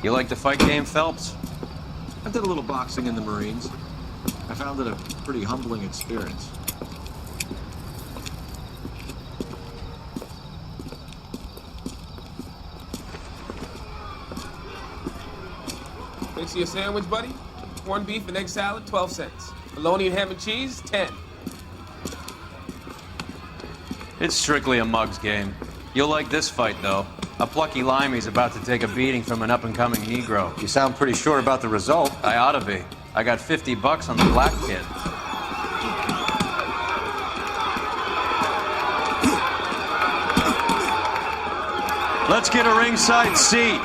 You like the fight game, Phelps? I did a little boxing in the Marines. I found it a pretty humbling experience. Fancy a sandwich, buddy? Corned beef and egg salad, 12 cents. Bologna and ham and cheese, 10. It's strictly a mug's game. You'll like this fight, though. A plucky limey's about to take a beating from an up-and-coming Negro. You sound pretty sure about the result. I ought to be. I got $50 on the black kid. Let's get a ringside seat.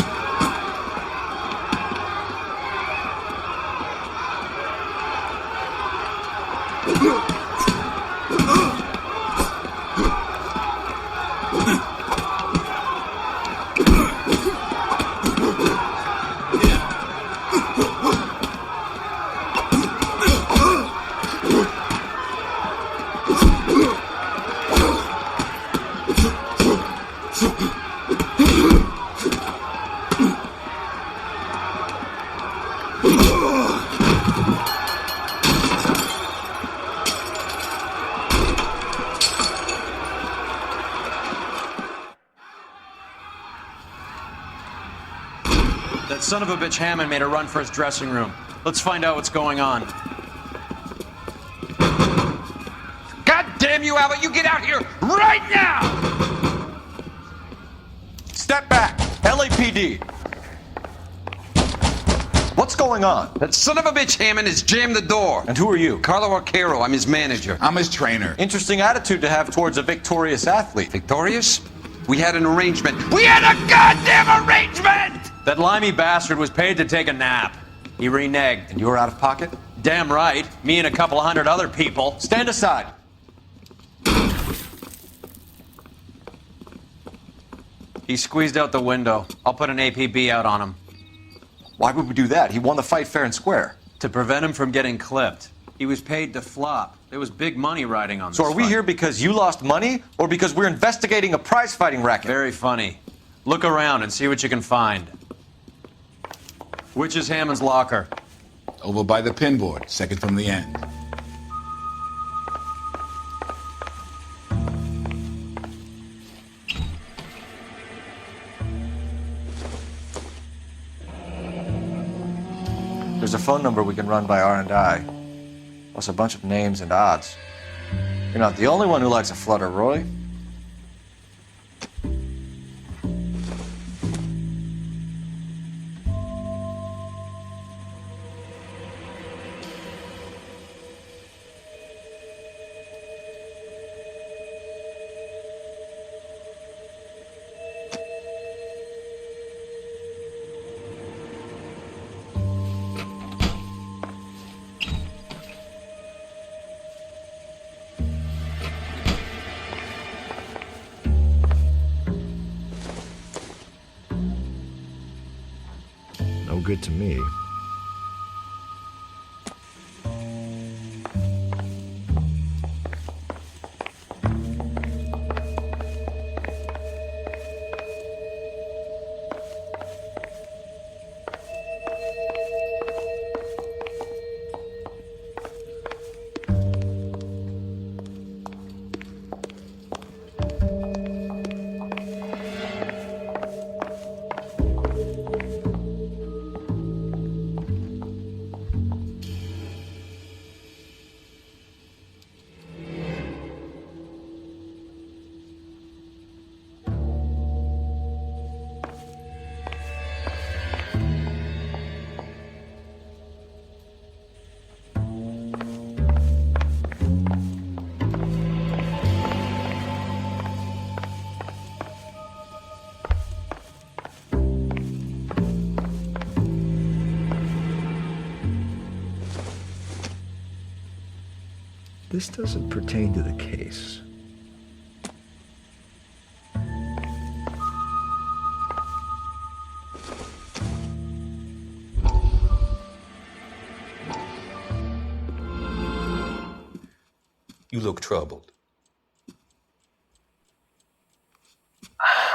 That son of a bitch Hammond made a run for his dressing room. Let's find out what's going on. God damn you, Albert! You get out here right now! Step back. LAPD. What's going on? That son of a bitch Hammond has jammed the door. And who are you? Carlo Arcaro, I'm his manager. I'm his trainer. Interesting attitude to have towards a victorious athlete. Victorious? We had an arrangement. We had a goddamn arrangement! That limey bastard was paid to take a nap. He reneged. And you were out of pocket? Damn right. Me and a couple hundred other people. Stand aside. He squeezed out the window. I'll put an APB out on him. Why would we do that? He won the fight fair and square. To prevent him from getting clipped. He was paid to flop. There was big money riding on this So are we fight. here because you lost money or because we're investigating a prize-fighting racket? Very funny. Look around and see what you can find. Which is Hammond's locker? Over by the pinboard, second from the end. There's a phone number we can run by R&I. Plus a bunch of names and odds. You're not the only one who likes a flutter, Roy. No good to me. This doesn't pertain to the case. You look troubled.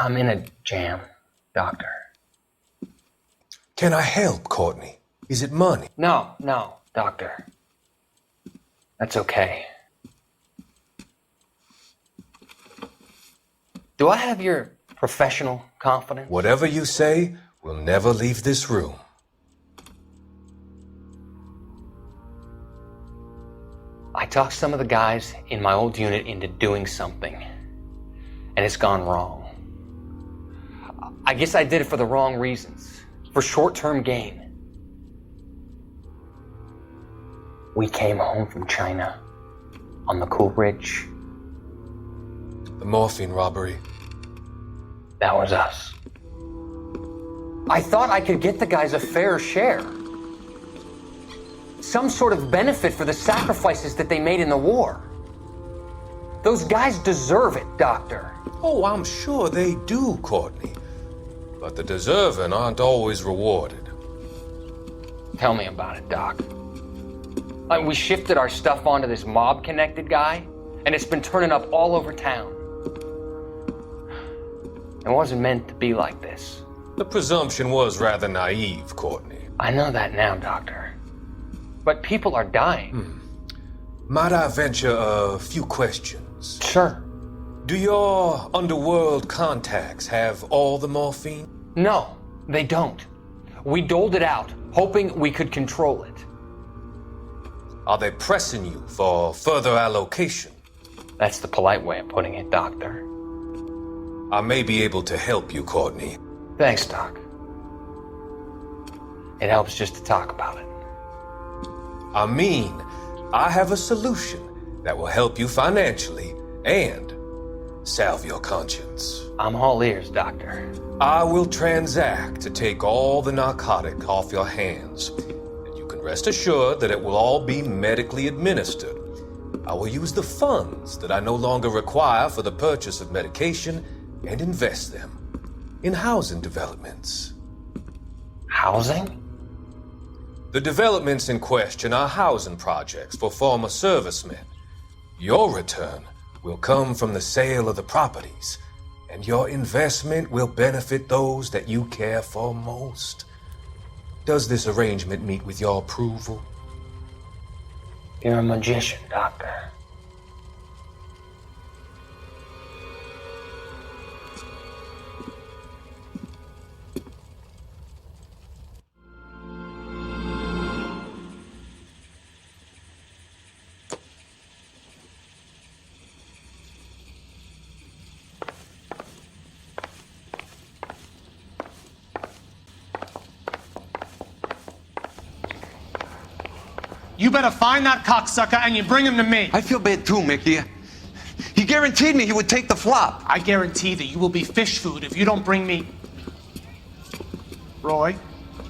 I'm in a jam, Doctor. Can I help, Courtney? Is it money? No, Doctor. That's okay. Do I have your professional confidence? Whatever you say, we'll never leave this room. I talked some of the guys in my old unit into doing something, and it's gone wrong. I guess I did it for the wrong reasons, for short-term gain. We came home from China on the Cool Bridge. The morphine robbery. That was us. I thought I could get the guys a fair share. Some sort of benefit for the sacrifices that they made in the war. Those guys deserve it, Doctor. Oh, I'm sure they do, Courtney. But the deserving aren't always rewarded. Tell me about it, Doc. We shifted our stuff onto this mob-connected guy, and it's been turning up all over town. It wasn't meant to be like this. The presumption was rather naive, Courtney. I know that now, Doctor. But people are dying. Might I venture a few questions? Sure. Do your underworld contacts have all the morphine? No, they don't. We doled it out, hoping we could control it. Are they pressing you for further allocation? That's the polite way of putting it, Doctor. I may be able to help you, Courtney. Thanks, Doc. It helps just to talk about it. I mean, I have a solution that will help you financially and salve your conscience. I'm all ears, Doctor. I will transact to take all the narcotic off your hands. And you can rest assured that it will all be medically administered. I will use the funds that I no longer require for the purchase of medication and invest them in housing developments. Housing? The developments in question are housing projects for former servicemen. Your return will come from the sale of the properties, and your investment will benefit those that you care for most. Does this arrangement meet with your approval? You're a magician, Doctor. You better find that cocksucker and you bring him to me. I feel bad too, Mickey. He guaranteed me he would take the flop. I guarantee that you will be fish food if you don't bring me... Roy,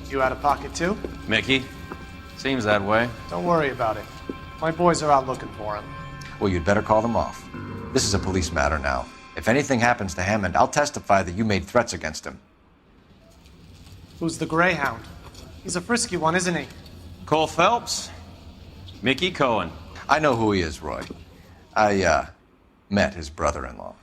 you out of pocket too? Mickey? Seems that way. Don't worry about it. My boys are out looking for him. Well, you'd better call them off. This is a police matter now. If anything happens to Hammond, I'll testify that you made threats against him. Who's the Greyhound? He's a frisky one, isn't he? Cole Phelps? Mickey Cohen. I know who he is, Roy. I, met his brother-in-law.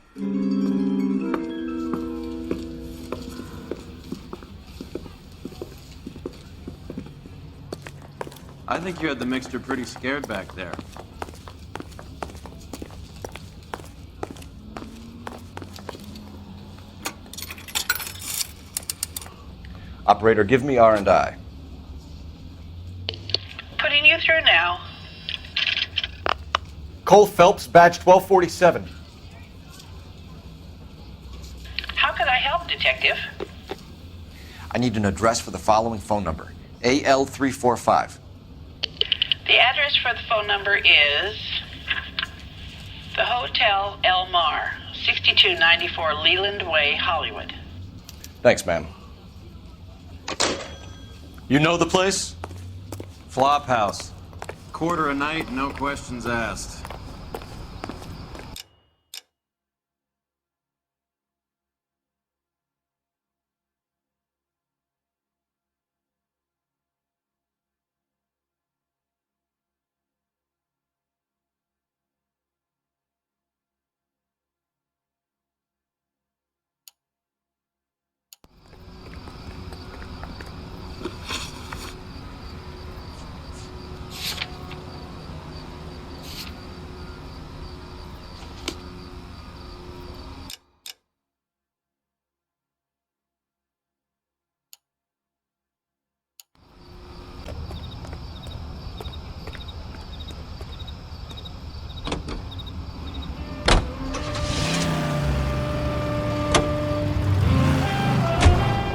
I think you had the mixture pretty scared back there. Operator, give me R&I. Putting you through now. Cole Phelps, badge 1247. How could I help, Detective? I need an address for the following phone number. AL345. The address for the phone number is the Hotel El Mar, 6294 Leland Way, Hollywood. Thanks, ma'am. You know the place? Flop house. Quarter a night, no questions asked.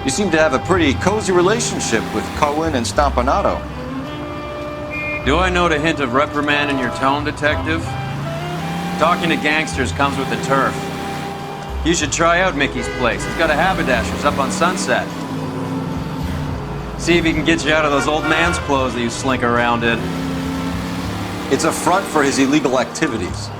You seem to have a pretty cozy relationship with Cohen and Stompanato. Do I note a hint of reprimand in your tone, Detective? Talking to gangsters comes with the turf. You should try out Mickey's place. He's got a haberdasher's up on Sunset. See if he can get you out of those old man's clothes that you slink around in. It's a front for his illegal activities.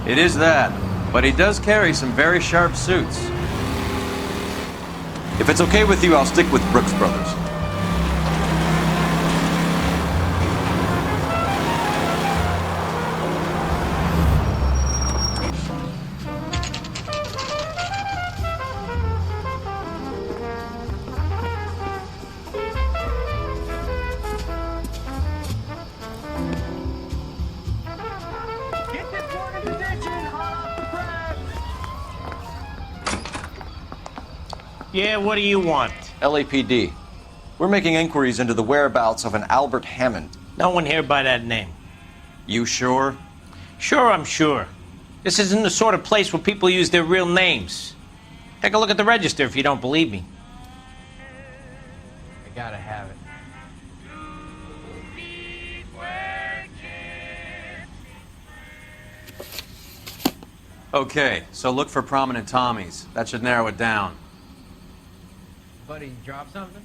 It is that, but he does carry some very sharp suits. If it's okay with you, I'll stick with Brooks Brothers. Yeah, what do you want? LAPD. We're making inquiries into the whereabouts of an Albert Hammond. No one here by that name. You sure? Sure, I'm sure. This isn't the sort of place where people use their real names. Take a look at the register if you don't believe me. I gotta have it. Okay, so look for prominent Tommies. That should narrow it down. Buddy, you drop something?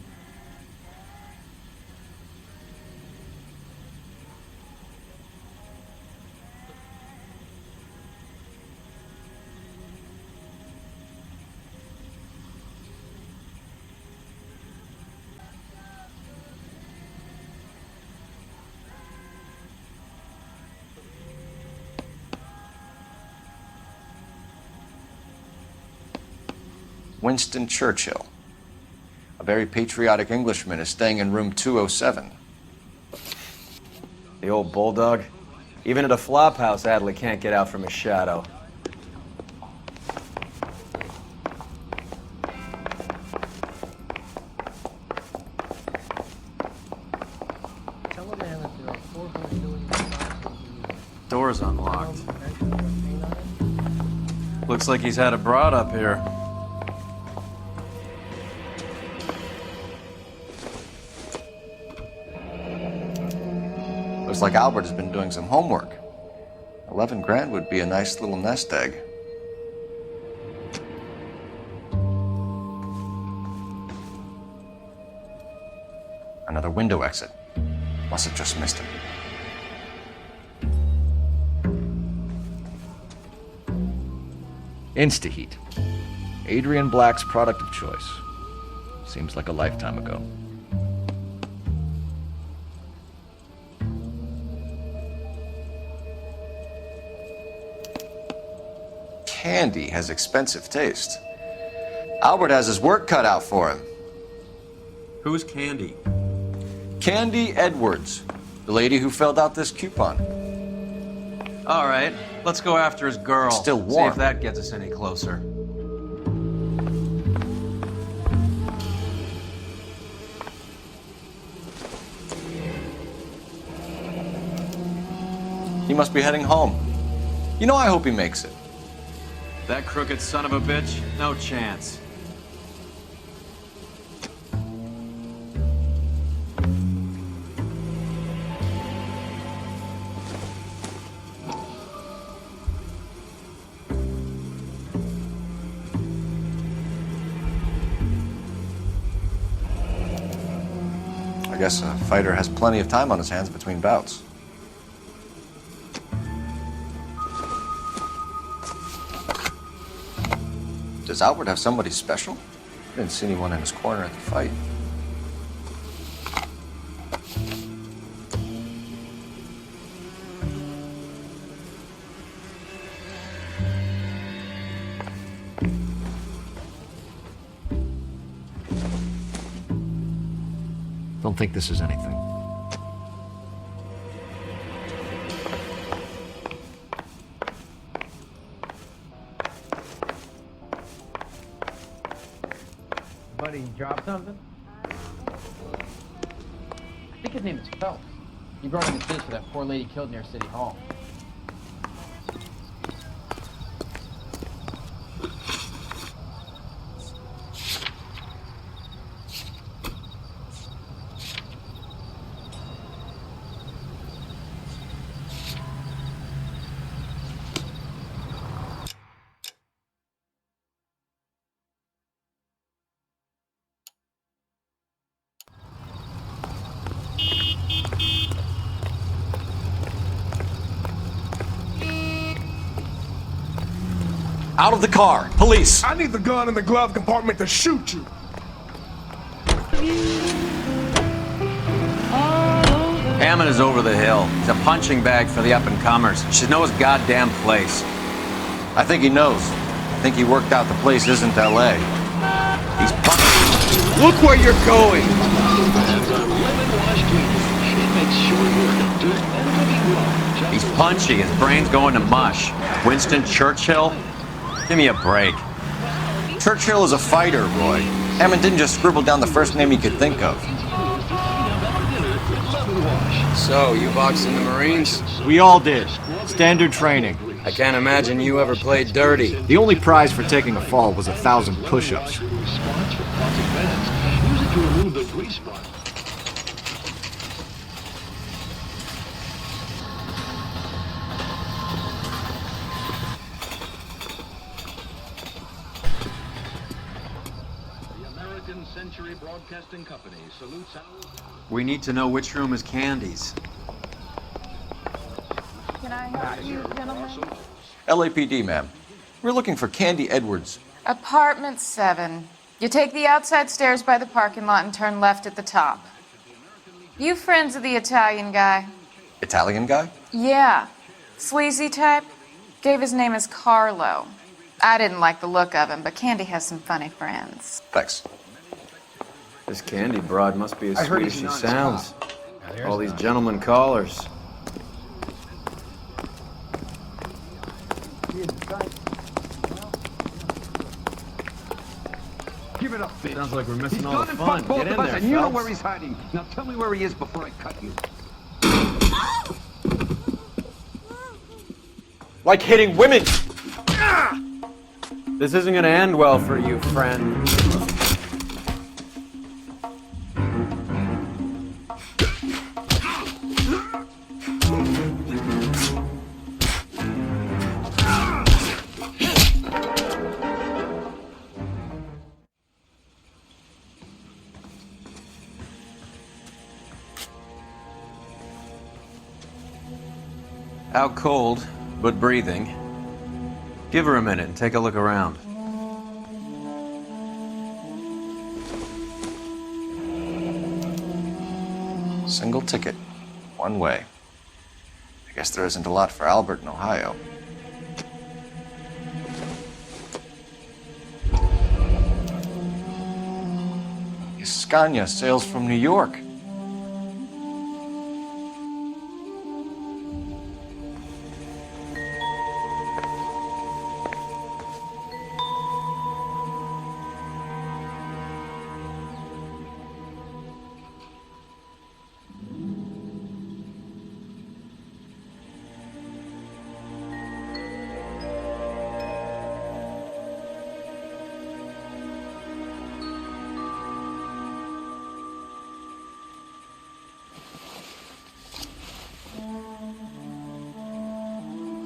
Winston Churchill. A very patriotic Englishman is staying in room 207. The old bulldog. Even at a flop house, Adley can't get out from his shadow. Tell a man that there are 400 million Door's unlocked. Looks like he's had a broad up here. Looks like Albert has been doing some homework. 11 grand would be a nice little nest egg. Another window exit. Must have just missed him. Instaheat. Adrian Black's product of choice. Seems like a lifetime ago. Candy has expensive taste. Albert has his work cut out for him. Who's Candy? Candy Edwards, the lady who filled out this coupon. All right, let's go after his girl. Still See warm. if that gets us any closer. He must be heading home. You know, I hope he makes it. That crooked son of a bitch? No chance. I guess a fighter has plenty of time on his hands between bouts. Does Albert have somebody special? I didn't see anyone in his corner at the fight. Don't think this is anything. Buddy, you drop something? I think his name is Phelps. He brought in the kids for that poor lady killed near City Hall. Out of the car! Police! I need the gun in the glove compartment to shoot you. Hammond is over the hill. He's a punching bag for the up-and-comers. He should know his goddamn place. I think he knows. I think he worked out the place isn't L.A. He's punching. Look where you're going! He's punchy. His brain's going to mush. Winston Churchill? Give me a break. Churchill is a fighter, Roy. Hammond didn't just scribble down the first name he could think of. So, you boxed in the Marines? We all did. Standard training. I can't imagine you ever played dirty. The only prize for taking a fall was 1,000 push-ups. Broadcasting Company salutes our... We need to know which room is Candy's. Can I help you, gentlemen? LAPD, ma'am. We're looking for Candy Edwards. Apartment 7. You take the outside stairs by the parking lot and turn left at the top. You friends of the Italian guy? Italian guy? Yeah. Sleazy type? Gave his name as Carlo. I didn't like the look of him, but Candy has some funny friends. Thanks. This Candy broad must be as I heard sweet as he's she not sounds. Yeah, All these gentlemen callers. Give it up, bitch. Sounds like we're missing He's all the gone and fun. fucked both Get in of us, there, and you know Phelps. where he's hiding. Now tell me where he is before I cut you. Like hitting women! This isn't gonna end well for you, friend. Out cold, but breathing. Give her a minute and take a look around. Single ticket. One way. I guess there isn't a lot for Albert in Ohio. Scania sails from New York.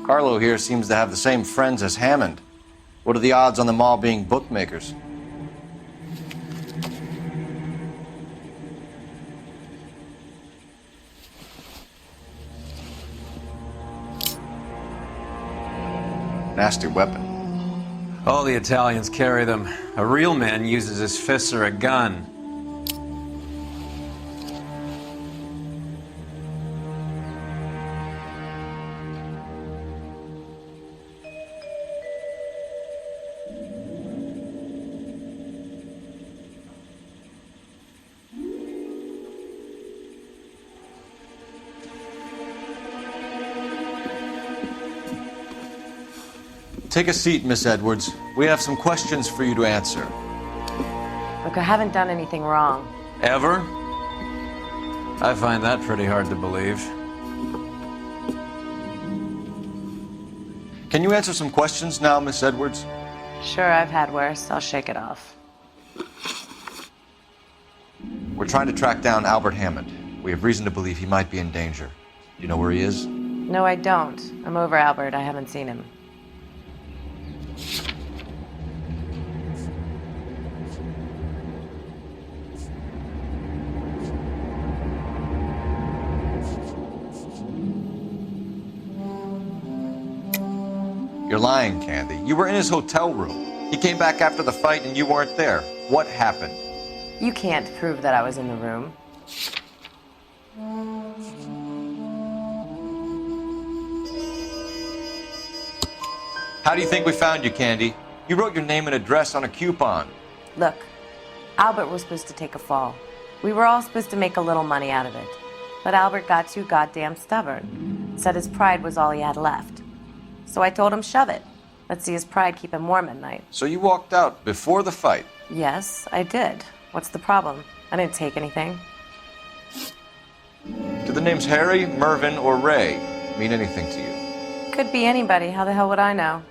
Carlo here seems to have the same friends as Hammond. What are the odds on them all being bookmakers? Nasty weapon. All the Italians carry them. A real man uses his fists or a gun. Take a seat, Miss Edwards. We have some questions for you to answer. Look, I haven't done anything wrong. Ever? I find that pretty hard to believe. Can you answer some questions now, Miss Edwards? Sure, I've had worse. I'll shake it off. We're trying to track down Albert Hammond. We have reason to believe he might be in danger. You know where he is? No, I don't. I'm over Albert. I haven't seen him. You're lying, Candy. You were in his hotel room. He came back after the fight and you weren't there. What happened? You can't prove that I was in the room. How do you think we found you, Candy? You wrote your name and address on a coupon. Look, Albert was supposed to take a fall. We were all supposed to make a little money out of it. But Albert got too goddamn stubborn. Said his pride was all he had left. So I told him, shove it. Let's see his pride keep him warm at night. So you walked out before the fight? Yes, I did. What's the problem? I didn't take anything. Do the names Harry, Mervyn, or Ray mean anything to you? Could be anybody. How the hell would I know?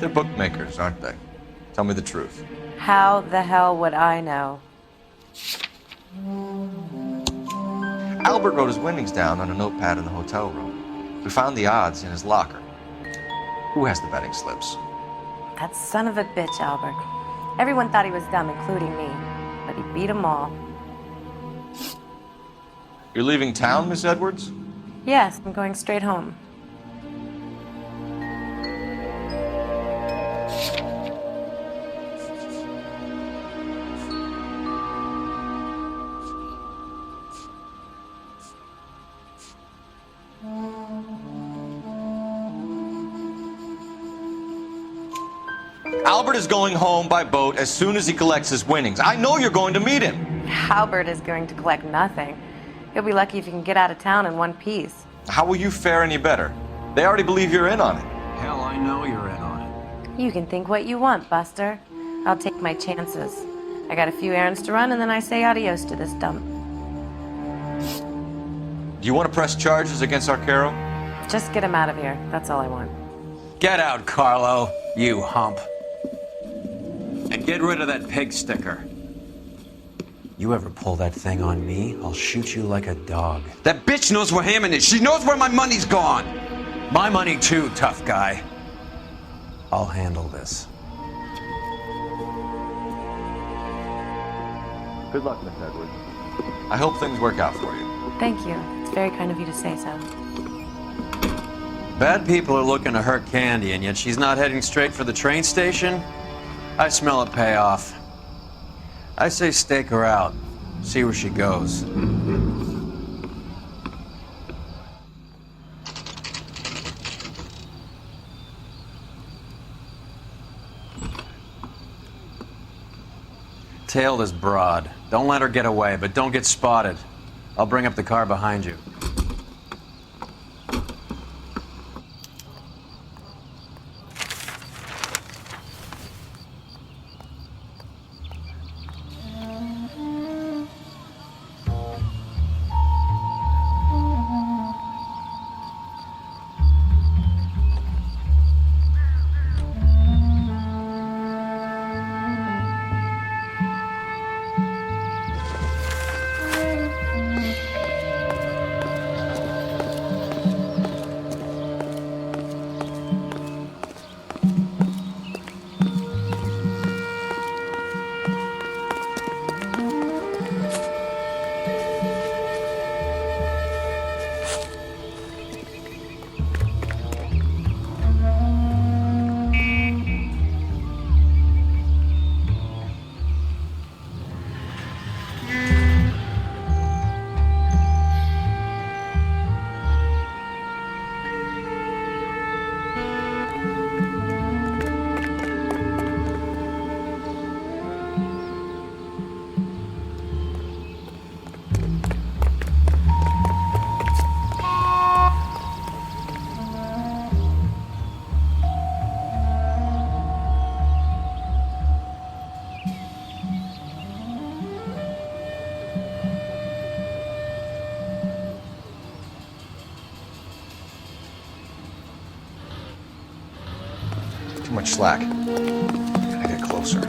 They're bookmakers, aren't they? Tell me the truth. How the hell would I know? Albert wrote his winnings down on a notepad in the hotel room. We found the odds in his locker. Who has the betting slips? That son of a bitch, Albert. Everyone thought he was dumb, including me. But he beat them all. You're leaving town, Miss Edwards? Yes, I'm going straight home. Albert is going home by boat as soon as he collects his winnings. I know you're going to meet him. Albert is going to collect nothing. He'll be lucky if he can get out of town in one piece. How will you fare any better? They already believe you're in on it. Hell, I know you're in on it. You can think what you want, Buster. I'll take my chances. I got a few errands to run, and then I say adios to this dump. Do you want to press charges against Arcaro? Just get him out of here. That's all I want. Get out, Carlo, you hump. And get rid of that pig sticker. You ever pull that thing on me, I'll shoot you like a dog. That bitch knows where Hammond is. She knows where my money's gone. My money too, tough guy. I'll handle this. Good luck, Miss Edwards. I hope things work out for you. Thank you. It's very kind of you to say so. Bad people are looking to hurt Candy, and yet she's not heading straight for the train station? I smell a payoff. I say stake her out. See where she goes. Tail this broad. Don't let her get away, but don't get spotted. I'll bring up the car behind you. Too much slack. Gotta get closer.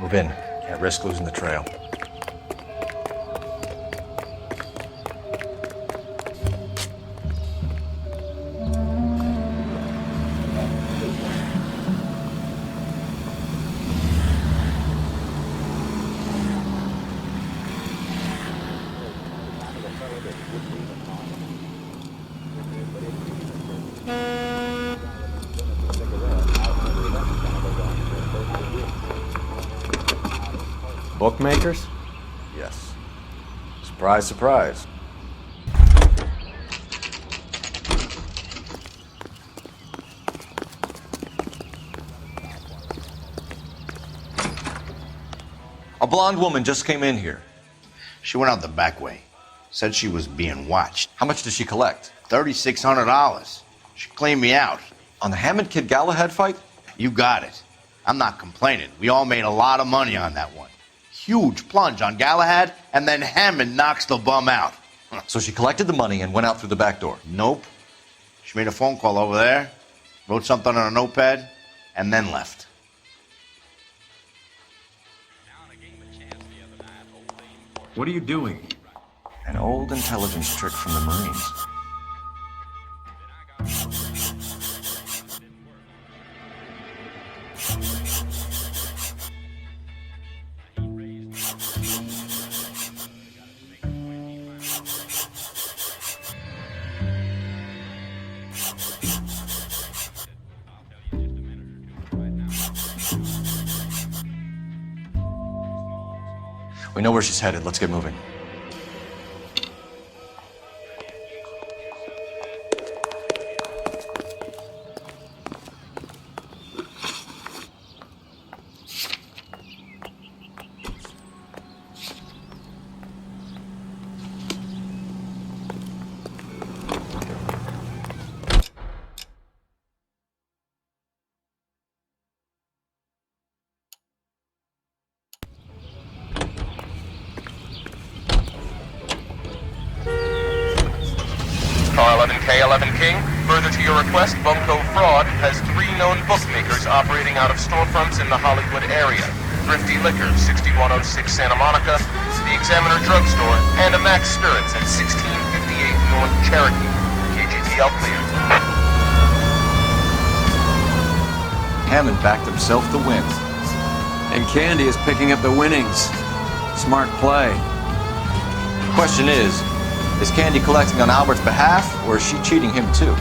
Move in. Can't risk losing the trail. Bookmakers? Yes. Surprise, surprise. A blonde woman just came in here. She went out the back way. Said she was being watched. How much did she collect? $3,600. She cleaned me out. On the Hammond Kid Galahad fight? You got it. I'm not complaining. We all made a lot of money on that one. Huge plunge on Galahad, and then Hammond knocks the bum out. So she collected the money and went out through the back door? Nope. She made a phone call over there, wrote something on a notepad, and then left. What are you doing? An old intelligence trick from the Marines. We know where she's headed. Let's get moving. K11 King, further to your request, Bunko Fraud has 3 known bookmakers operating out of storefronts in the Hollywood area. Thrifty Liquor, 6106 Santa Monica, the Examiner Drugstore, and a Max Spirits at 1658 North Cherokee. KGTL clear. Hammond backed himself to win. And Candy is picking up the winnings. Smart play. Question is Candy collecting on Albert's behalf, or is she cheating him too?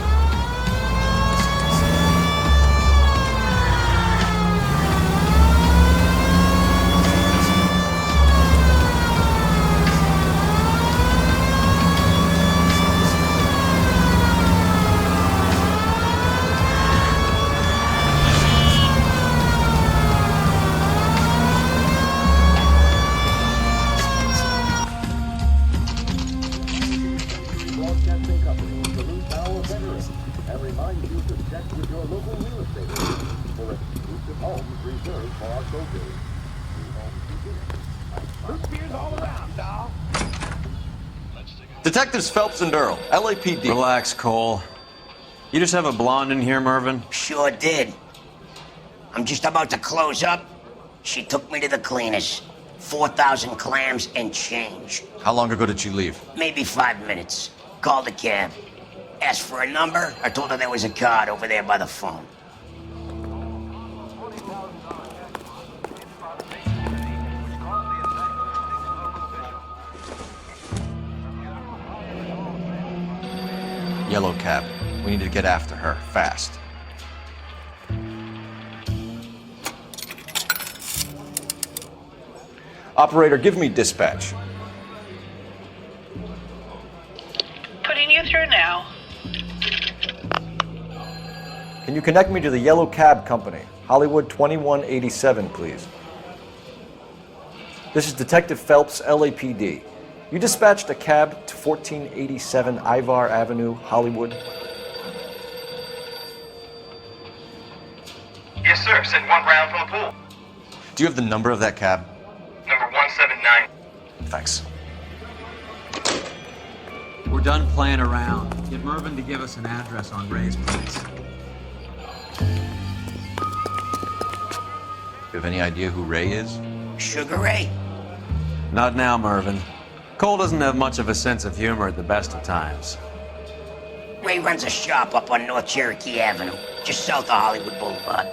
Detectives Phelps and Earl, LAPD. Relax, Cole. You just have a blonde in here, Mervyn? Sure did. I'm just about to close up. She took me to the cleaners. 4,000 clams and change. How long ago did she leave? Maybe 5 minutes. Called a cab. Asked for a number. I told her there was a card over there by the phone. Yellow cab. We need to get after her, fast. Operator, give me dispatch. Putting you through now. Can you connect me to the Yellow Cab Company? Hollywood 2187, please. This is Detective Phelps, LAPD. You dispatched a cab to 1487 Ivar Avenue, Hollywood? Yes, sir. Send 1 round from the pool. Do you have the number of that cab? Number 179. Thanks. We're done playing around. Get Mervyn to give us an address on Ray's place. You have any idea who Ray is? Sugar Ray? Not now, Mervyn. Cole doesn't have much of a sense of humor at the best of times. Ray runs a shop up on North Cherokee Avenue, just south of Hollywood Boulevard.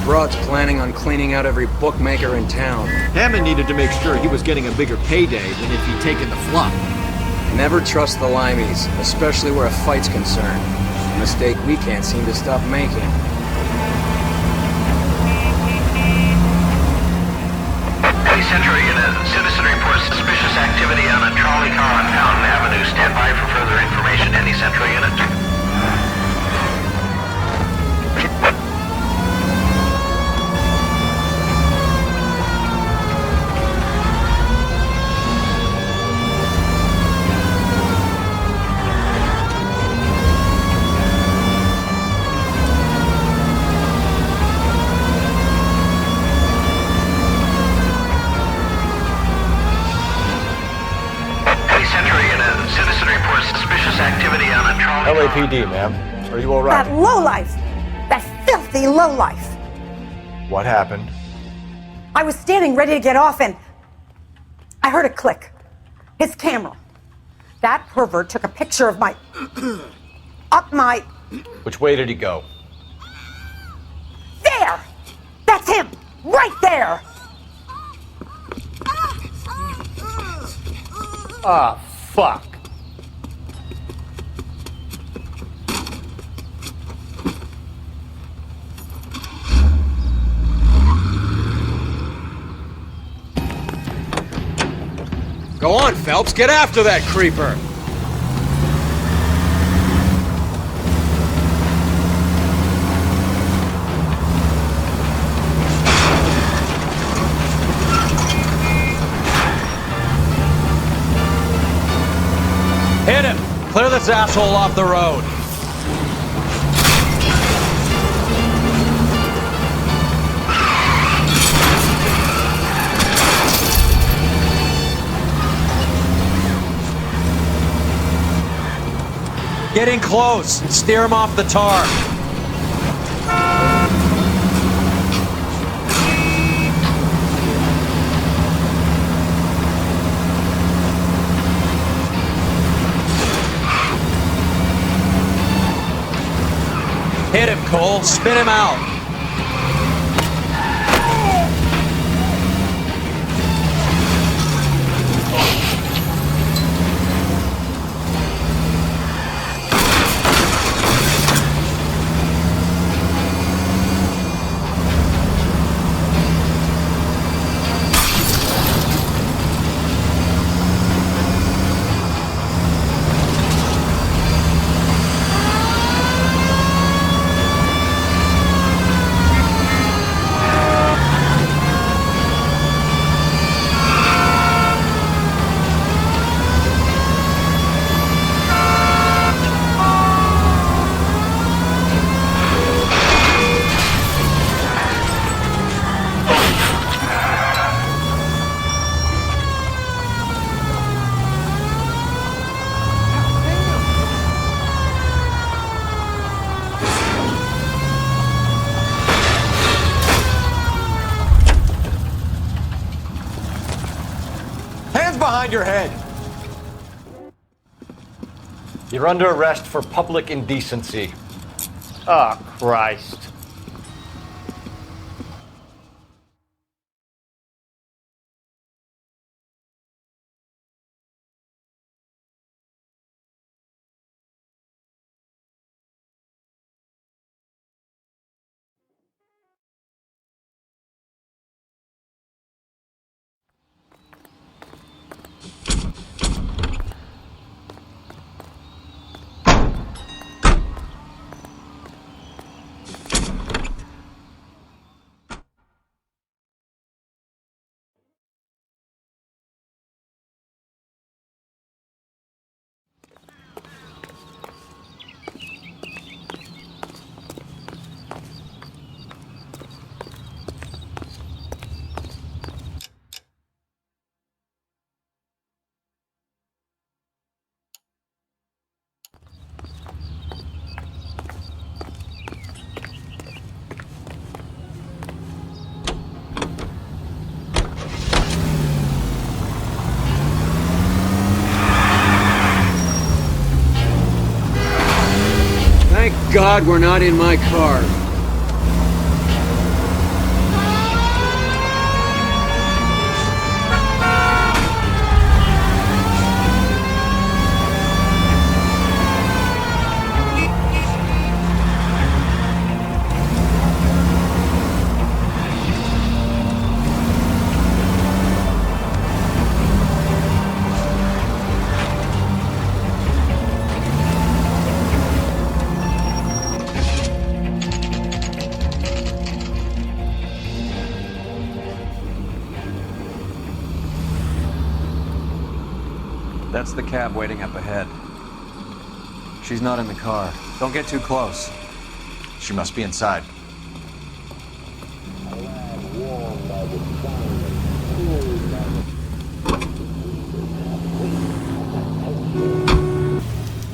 Broad's planning on cleaning out every bookmaker in town. Hammond needed to make sure he was getting a bigger payday than if he'd taken the flop. Never trust the limeys, especially where a fight's concerned. A mistake we can't seem to stop making. Hey, Central Unit. Citizen reports suspicious activity on a trolley car on Fountain Avenue. Stand by for further information. Any Central Unit? LAPD, ma'am. Are you all right? That lowlife! That filthy lowlife! What happened? I was standing ready to get off and I heard a click. His camera. That pervert took a picture of my... up my... Which way did he go? There! That's him! Right there! Ah, fuck. Go on, Phelps, get after that creeper! Hit him! Clear this asshole off the road. Get in close and steer him off the tar. Hit him, Cole. Spin him out. Behind your head. You're under arrest for public indecency. Oh, Christ. Thank God we're not in my car. That's the cab waiting up ahead. She's not in the car. Don't get too close. She must be inside.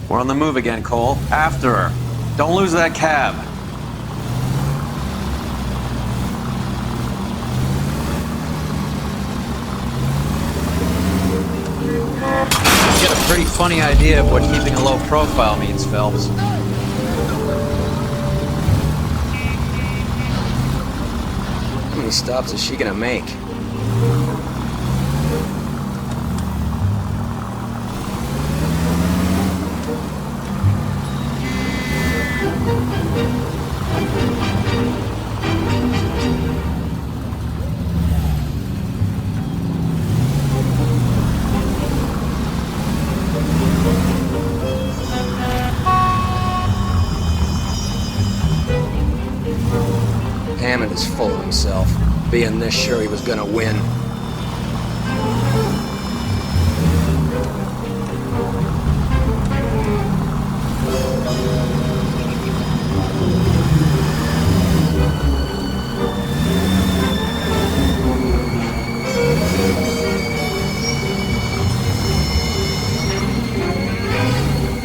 We're on the move again, Cole. After her. Don't lose that cab. You get a pretty funny idea of what keeping a low profile means, Phelps. How many stops is she gonna make? Hammond is full of himself, being this sure he was gonna win.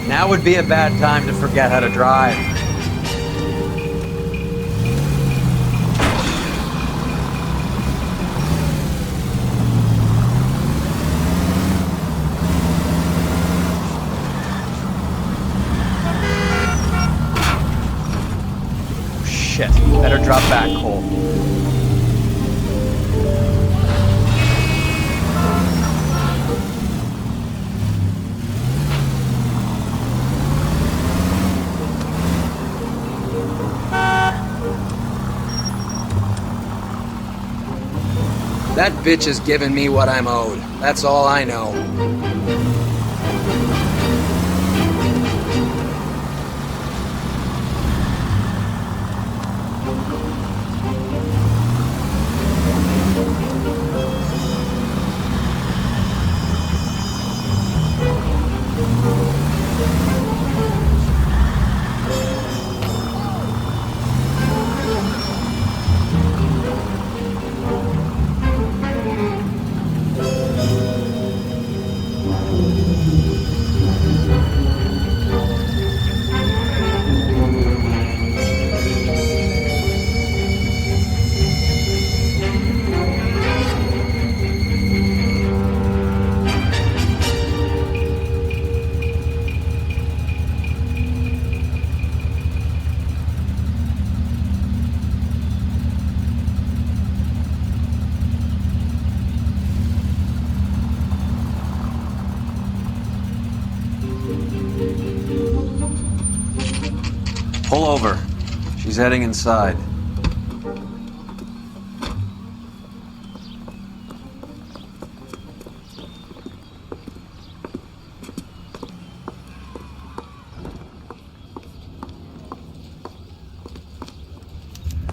Now would be a bad time to forget how to drive. Shit, better drop back, Cole. That bitch is giving me what I'm owed. That's all I know. Pull over. She's heading inside.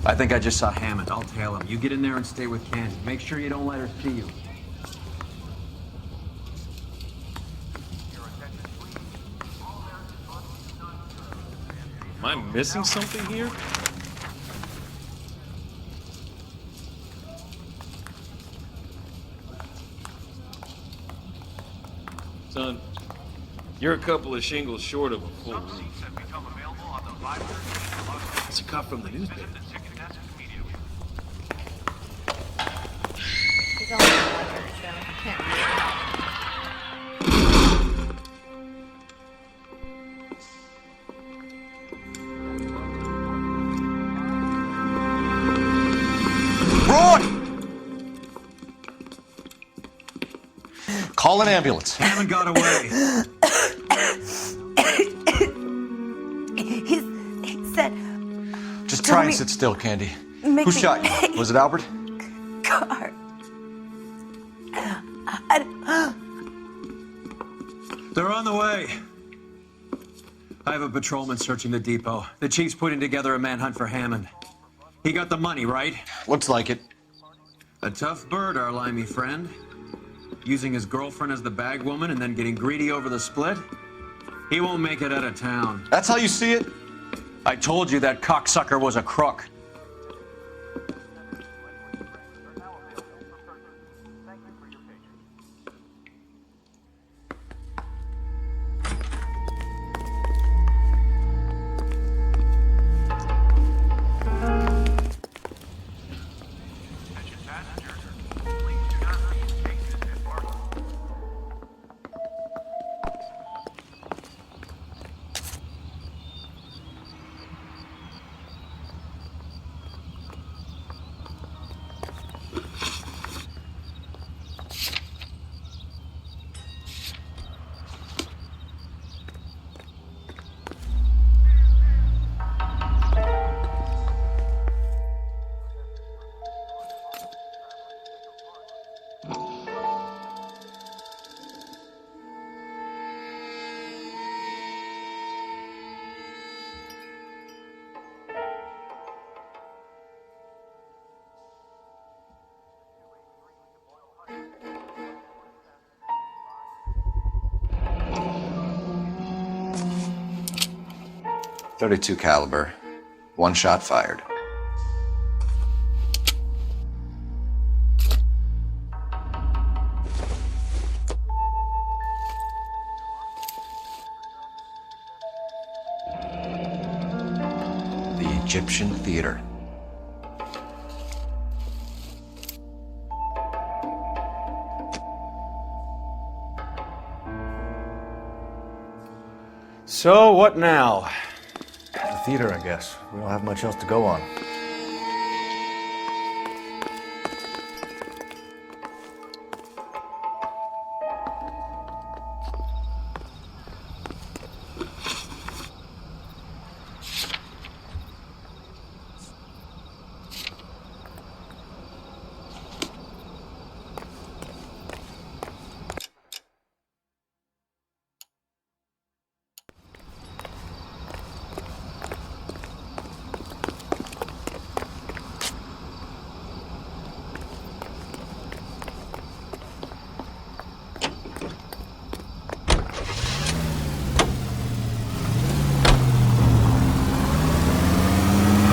I think I just saw Hammond. I'll tail him. You get in there and stay with Candy. Make sure you don't let her see you. Am I missing something here? Son, you're a couple of shingles short of a full roof. It's a cut from the newspaper. He's only one, so I can't read it. Call an ambulance. Hammond got away. He said. Just try and sit still, Candy. Make Who me- shot you? Was it Albert? Car. They're on the way. I have a patrolman searching the depot. The chief's putting together a manhunt for Hammond. He got the money, right? Looks like it. A tough bird, our limey friend. Using his girlfriend as the bag woman and then getting greedy over the split. He won't make it out of town. That's how you see it? I told you that cocksucker was a crook. .32 caliber. One shot fired. The Egyptian Theater. So, what now? The theater, I guess. We don't have much else to go on.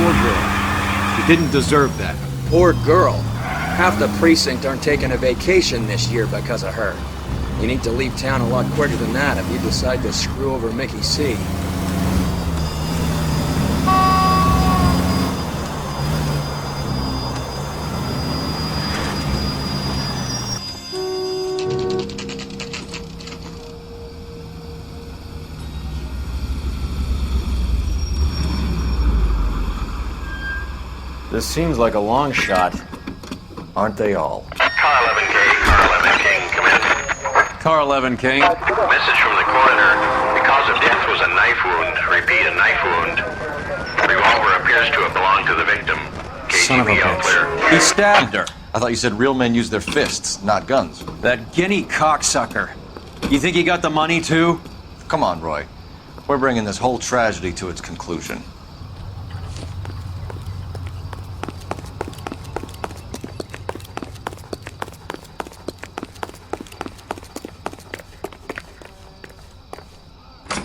Poor girl. She didn't deserve that. Poor girl. Half the precinct aren't taking a vacation this year because of her. You need to leave town a lot quicker than that if you decide to screw over Mickey C. This seems like a long shot. Aren't they all? Car 11K, Car 11 King, come in. Car 11 King. Message from the coroner. The cause of death was a knife wound. Repeat, a knife wound. Revolver appears to have belonged to the victim. Son of a KGB all clear. bitch. He stabbed her. I thought you said real men use their fists, not guns. That guinea cocksucker. You think he got the money too? Come on, Roy. We're bringing this whole tragedy to its conclusion.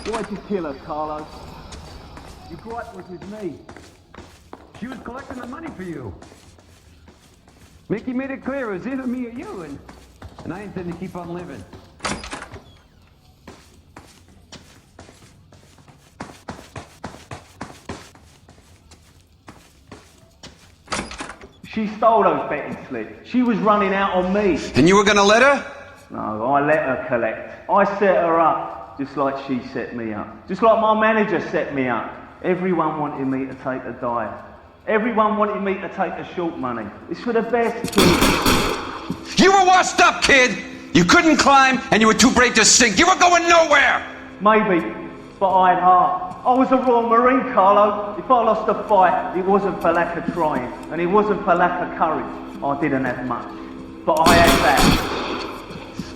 Why'd you kill her, Carlos? Your gripe was with me. She was collecting the money for you. Mickey made it clear it was either me or you, and I intend to keep on living. She stole those betting slips. She was running out on me. And you were gonna let her? No, I let her collect. I set her up, just like she set me up. Just like my manager set me up. Everyone wanted me to take a dive. Everyone wanted me to take the short money. It's for the best, kid. You were washed up, kid! You couldn't climb, and you were too brave to sink. You were going nowhere! Maybe, but I had heart. I was a Royal Marine, Carlo. If I lost a fight, it wasn't for lack of trying, and it wasn't for lack of courage. I didn't have much, but I had that.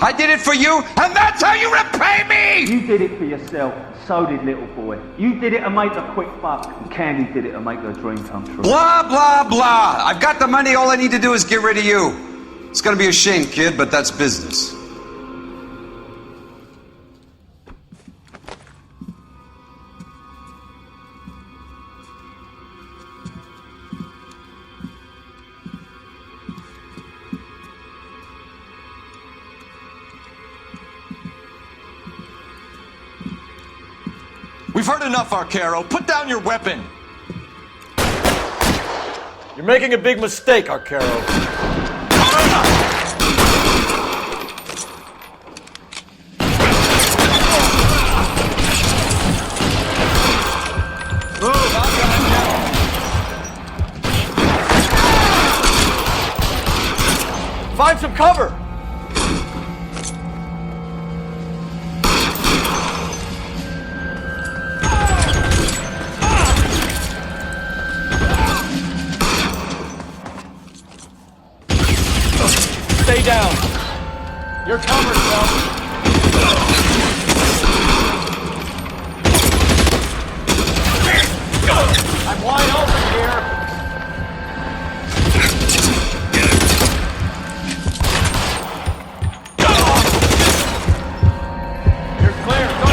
I did it for you, and that's how you repay me! You did it for yourself, so did little boy. You did it to make a quick buck, and Candy did it to make her dream come true. Blah, blah, blah. I've got the money, all I need to do is get rid of you. It's gonna be a shame, kid, but that's business. We've heard enough, Arcaro. Put down your weapon. You're making a big mistake, Arcaro. Find some cover! Stay down. You're covered, Phil. I'm wide open here. You're clear. Go.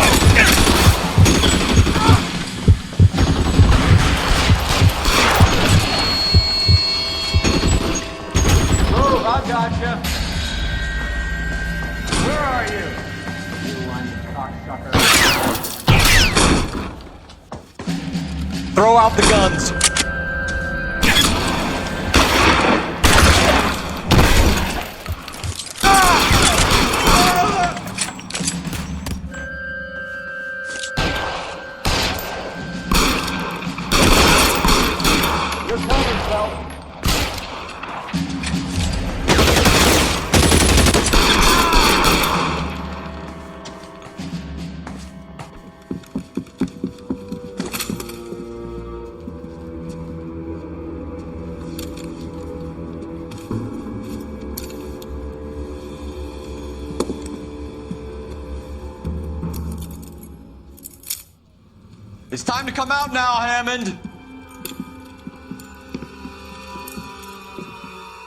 I gotcha. Where are you? You lying cocksucker. Throw out the guns. You're coming, Phelps. It's time to come out now, Hammond.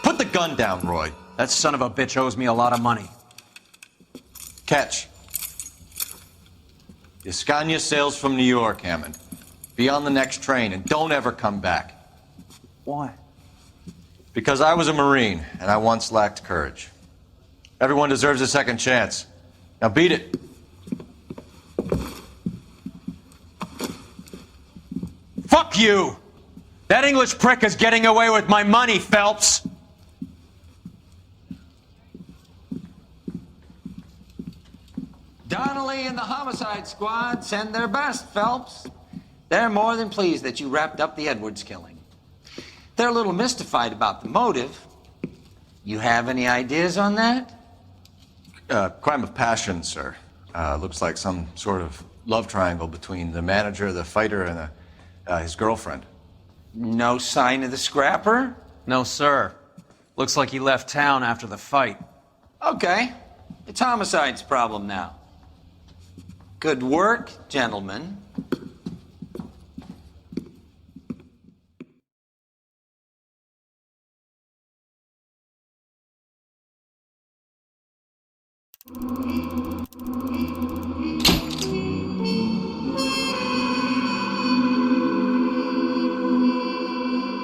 Put the gun down, Roy. That son of a bitch owes me a lot of money. Catch. The Scania sails from New York, Hammond. Be on the next train and don't ever come back. Why? Because I was a Marine and I once lacked courage. Everyone deserves a second chance. Now beat it. Fuck you! That English prick is getting away with my money, Phelps! Donnelly and the homicide squad send their best, Phelps. They're more than pleased that you wrapped up the Edwards killing. They're a little mystified about the motive. You have any ideas on that? Crime of passion, sir. Looks like some sort of love triangle between the manager, the fighter, and his girlfriend. No sign of the scrapper? No, sir. Looks like he left town after the fight. Okay. It's homicide's problem now. Good work, gentlemen.